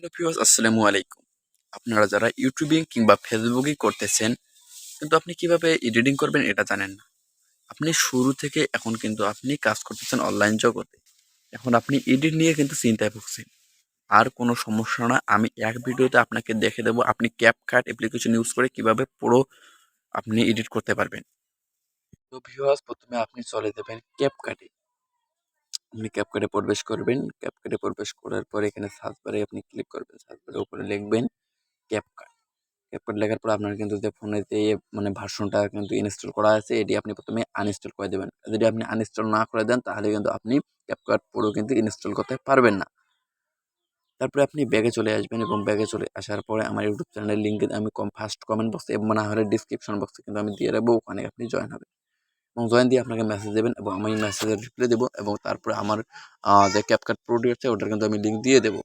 Hello viewers, আসসালামু আলাইকুম। আপনারা যারা ইউটিউবিং কিংবা ফেসবুকিং করতেছেন, কিন্তু আপনি কিভাবে এডিটিং করবেন এটা জানেন না। আপনি শুরু থেকে এখন কিন্তু আপনি কাজ করতেছেন অনলাইন জগতে। এখন আপনি এডিট নিয়ে কিন্তু চিন্তায় ভুগছেন। আর কোনো সমস্যা না, আমি এক ভিডিওতে আপনাকে দেখে দেবো আপনি ক্যাপকাট অ্যাপ্লিকেশন ইউজ করে কিভাবে পুরো আপনি এডিট করতে পারবেন। তো ভিউয়ার্স, প্রথমে আপনি চলে যাবেন ক্যাপকাটে। আপনি ক্যাপকাটে প্রবেশ করবেন। ক্যাপকাটে প্রবেশ করার পরে এখানে সার্চ বারে আপনি ক্লিক করবেন। সার্চ বারের উপরে লিখবেন ক্যাপকাট। ক্যাপকাট লেখার পর আপনার কিন্তু যে ফোনে যে মানে ভার্সনটা কিন্তু ইনস্টল করা আছে এটি আপনি প্রথমে আনইনস্টল করে দেবেন। যদি আপনি আনইনস্টল না করে দেন তাহলে কিন্তু আপনি ক্যাপকাট পুরো কিন্তু ইনস্টল করতে পারবেন না। তারপরে আপনি ব্যাগে চলে আসবেন এবং ব্যাগে চলে আসার পরে আমার ইউটিউব চ্যানেলের লিঙ্ক আমি ফার্স্ট কমেন্ট বক্সে এবং না হলে ডিসক্রিপশন বক্সে কিন্তু আমি দিয়ে রাখবো, ওখানে আপনি জয়েন হবেন এবং জয়েন দিয়ে আপনাকে মেসেজ দেবেন এবং আমি মেসেজের রিপ্লাই দেবো এবং তারপরে আমার যে ক্যাপকাট প্রোডি আছে ওটার কিন্তু আমি লিঙ্ক দিয়ে দেবো।